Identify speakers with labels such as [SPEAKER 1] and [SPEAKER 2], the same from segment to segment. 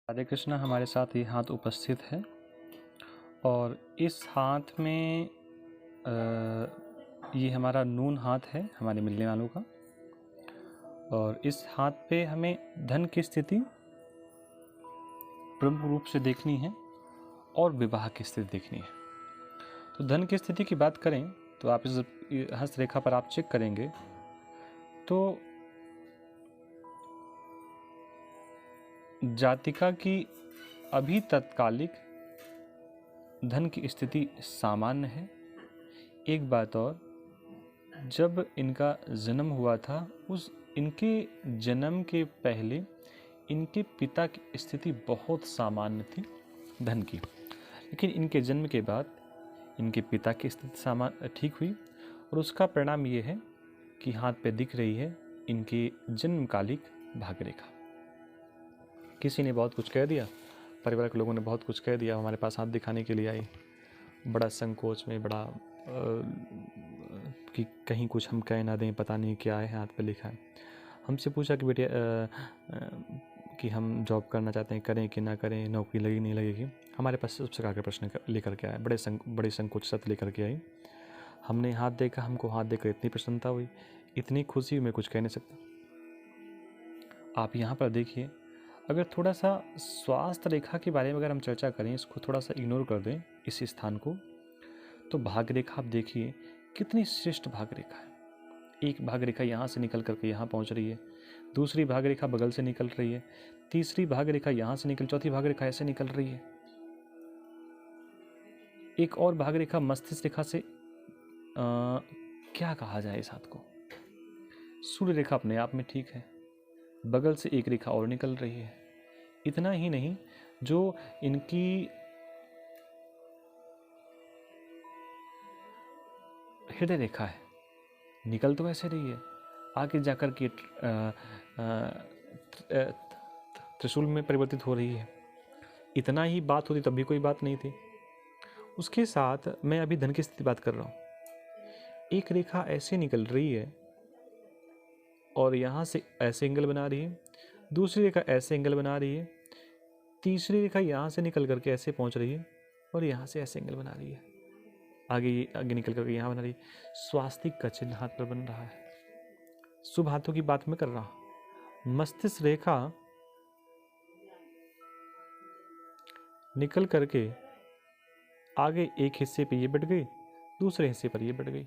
[SPEAKER 1] राधे कृष्ण हमारे साथ ये हाथ उपस्थित है और इस हाथ में ये हमारा नून हाथ है हमारे मिलने वालों का। और इस हाथ पे हमें धन की स्थिति प्रमुख रूप से देखनी है और विवाह की स्थिति देखनी है। तो धन की स्थिति की बात करें तो आप इस हस्तरेखा पर आप चेक करेंगे तो जातिका की अभी तत्कालिक धन की स्थिति सामान्य है। एक बात और, जब इनका जन्म हुआ था उस इनके जन्म के पहले इनके पिता की स्थिति बहुत सामान्य थी धन की, लेकिन इनके जन्म के बाद इनके पिता की स्थिति सामान्य ठीक हुई और उसका परिणाम ये है कि हाथ पे दिख रही है इनकी जन्मकालिक भाग्यरेखा। किसी ने बहुत कुछ कह दिया, परिवार के लोगों ने बहुत कुछ कह दिया, हमारे पास हाथ दिखाने के लिए आई, बड़ा संकोच में, बड़ा कि कहीं कुछ हम कह ना दें, पता नहीं क्या है हाथ पे लिखा है। हमसे पूछा कि बेटे कि हम जॉब करना चाहते हैं, करें कि ना करें, नौकरी लगी नहीं लगेगी। हमारे पास सब प्रकार के प्रश्न लेकर के आए, बड़े संकोच साथ लेकर के आई। हमने हाथ देखा, हमको हाथ देखकर इतनी प्रसन्नता हुई, इतनी खुशी, मैं कुछ कह नहीं सकता। आप यहाँ पर देखिए, अगर थोड़ा सा स्वास्थ्य रेखा के बारे में अगर हम चर्चा करें, इसको थोड़ा सा इग्नोर कर दें इस स्थान को, तो भाग्य रेखा आप देखिए कितनी श्रेष्ठ भाग्य रेखा है। एक भाग्य रेखा यहाँ से निकल करके यहाँ पहुँच रही है, दूसरी भाग्य रेखा बगल से निकल रही है, तीसरी भाग्य रेखा यहाँ से निकल, चौथी भाग्य रेखा ऐसे निकल रही है। एक और भाग्य रेखा मस्तिष्क रेखा से क्या कहा जाए इस हाथ को, सूर्य रेखा अपने आप में ठीक है, बगल से एक रेखा और निकल रही है। इतना ही नहीं, जो इनकी हृदय रेखा है निकल तो ऐसे रही है, आगे जाकर के त्रिशूल में परिवर्तित हो रही है। इतना ही बात होती तब भी कोई बात नहीं थी। उसके साथ मैं अभी धन की स्थिति बात कर रहा हूँ, एक रेखा ऐसे निकल रही है और यहाँ से ऐसे एंगल बना रही है, दूसरी रेखा ऐसे एंगल बना रही है, तीसरी रेखा यहाँ से निकल करके ऐसे पहुँच रही है और यहाँ से ऐसे एंगल बना रही है, आगे निकल करके यहाँ बना रही है। स्वास्तिक का चिन्ह हाथ पर बन रहा है। शुभ हाथों की बात मैं कर रहा हूँ। मस्तिष्क रेखा निकल करके आगे एक हिस्से पे ये बढ़ गई, दूसरे हिस्से पर ये बढ़ गई।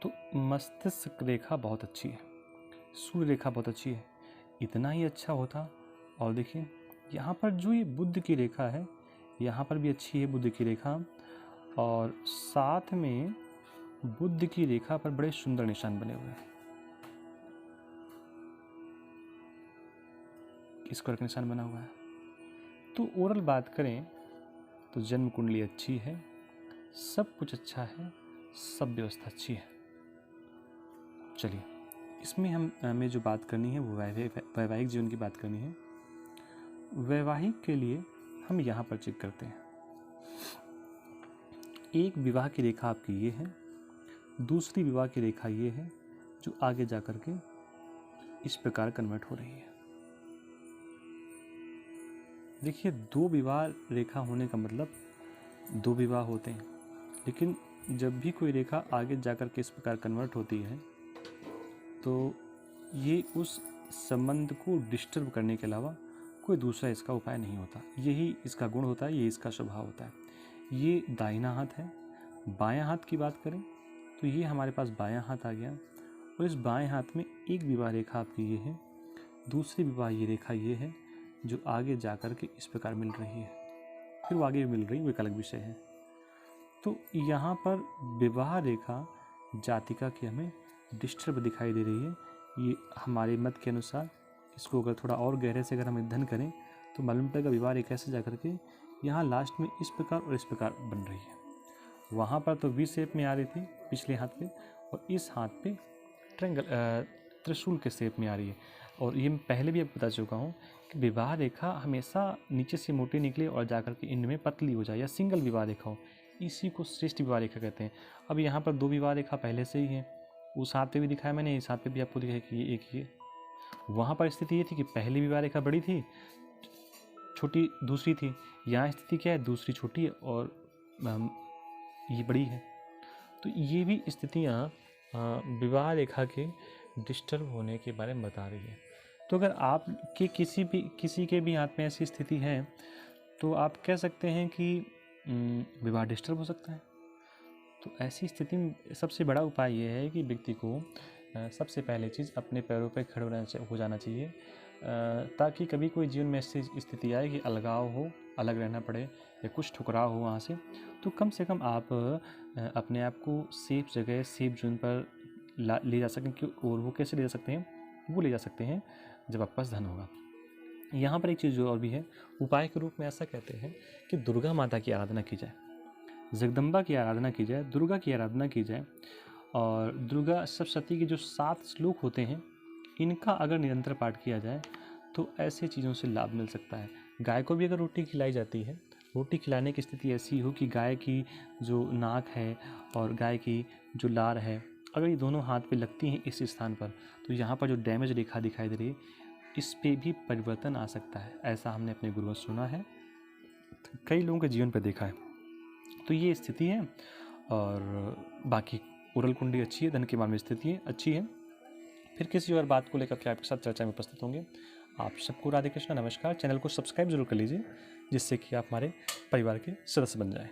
[SPEAKER 1] तो मस्तिष्क रेखा बहुत अच्छी है, सूर्य रेखा बहुत अच्छी है। इतना ही अच्छा होता, और देखिए यहाँ पर जो ये बुध की रेखा है, यहाँ पर भी अच्छी है बुध की रेखा, और साथ में बुध की रेखा पर बड़े सुंदर निशान बने हुए हैं। किस कलर का निशान बना हुआ है? तो ओवरऑल बात करें तो जन्म कुंडली अच्छी है, सब कुछ अच्छा है, सब व्यवस्था अच्छी है। चलिए, इसमें हमें जो बात करनी है वो वैवाहिक जीवन की बात करनी है। वैवाहिक के लिए हम यहाँ पर चेक करते हैं। एक विवाह की रेखा आपकी ये है, दूसरी विवाह की रेखा ये है, जो आगे जा कर के इस प्रकार कन्वर्ट हो रही है। देखिए, दो विवाह रेखा होने का मतलब दो विवाह होते हैं, लेकिन जब भी कोई रेखा आगे जाकर के इस प्रकार कन्वर्ट होती है तो ये उस संबंध को डिस्टर्ब करने के अलावा कोई दूसरा इसका उपाय नहीं होता। यही इसका गुण होता है, ये इसका स्वभाव होता है। ये दाहिना हाथ है। बायां हाथ की बात करें तो ये हमारे पास बायां हाथ आ गया, और इस बाएं हाथ में एक विवाह रेखा आपकी ये है, दूसरी विवाह ये रेखा ये है, जो आगे जाकर के इस प्रकार मिल रही है। फिर वो आगे मिल रही, वो एक अलग विषय है। तो यहाँ पर विवाह रेखा जातिका की हमें डिस्टर्ब दिखाई दे रही है। ये हमारे मत के अनुसार, इसको अगर थोड़ा और गहरे से अगर हम अध्ययन करें तो मालूम पड़ेगा विवाह रेखा से जाकर के यहाँ लास्ट में इस प्रकार और इस प्रकार बन रही है। वहाँ पर तो वी शेप में आ रही थी पिछले हाथ पे, और इस हाथ पे ट्रायंगल त्रिशूल के शेप में आ रही है। और ये मैं पहले भी आपको बता चुका हूँ कि विवाह रेखा हमेशा नीचे से मोटी निकले और जाकर के इनमें पतली हो जाए, या सिंगल विवाह रेखा हो, इसी को श्रेष्ठ विवाह रेखा कहते हैं। अब यहाँ पर दो विवाह रेखा पहले से ही है, उस हाथ पे भी दिखाया मैंने, इस हाथ पे भी आपको दिखाया कि ये एक ही। वहाँ पर स्थिति ये थी कि पहली विवाह रेखा बड़ी थी, छोटी दूसरी थी। यहाँ स्थिति क्या है, दूसरी छोटी है और ये बड़ी है। तो ये भी स्थितियाँ विवाह रेखा के डिस्टर्ब होने के बारे में बता रही है। तो अगर आप के किसी के भी हाथ में ऐसी स्थिति है तो आप कह सकते हैं कि विवाह डिस्टर्ब हो सकता है। तो ऐसी स्थिति में सबसे बड़ा उपाय ये है कि व्यक्ति को सबसे पहले चीज़ अपने पैरों पर खड़े हो जाना चाहिए, ताकि कभी कोई जीवन में ऐसी स्थिति आए कि अलगाव हो, अलग रहना पड़े या कुछ ठुकराव हो वहाँ से, तो कम से कम आप अपने आप को सेफ जगह, सेफ जोन पर ले जा सकें। और वो कैसे ले जा सकते हैं, वो ले जा सकते हैं जब आपके पास धन होगा। यहाँ पर एक चीज़ जो और भी है, उपाय के रूप में ऐसा कहते हैं कि दुर्गा माता की आराधना की जाए, जगदम्बा की आराधना की जाए, दुर्गा की आराधना की जाए। और दुर्गा सप्तशती के जो 7 श्लोक होते हैं, इनका अगर निरंतर पाठ किया जाए तो ऐसे चीज़ों से लाभ मिल सकता है। गाय को भी अगर रोटी खिलाई जाती है, रोटी खिलाने की स्थिति ऐसी हो कि गाय की जो नाक है और गाय की जो लार है, अगर ये दोनों हाथ पे लगती हैं इस स्थान पर, तो यहाँ पर जो डैमेज रेखा दिखाई दे रही है, इस पे भी परिवर्तन आ सकता है। ऐसा हमने अपने गुरुओं से सुना है, कई लोगों के जीवन पर देखा है। तो ये स्थिति है। और बाकी उरल कुंडी अच्छी है, धन के मामले में स्थिति अच्छी है। फिर किसी और बात को लेकर के आपके साथ चर्चा में उपस्थित होंगे। आप सबको राधे कृष्णा, नमस्कार। चैनल को सब्सक्राइब जरूर कर लीजिए, जिससे कि आप हमारे परिवार के सदस्य बन जाएं।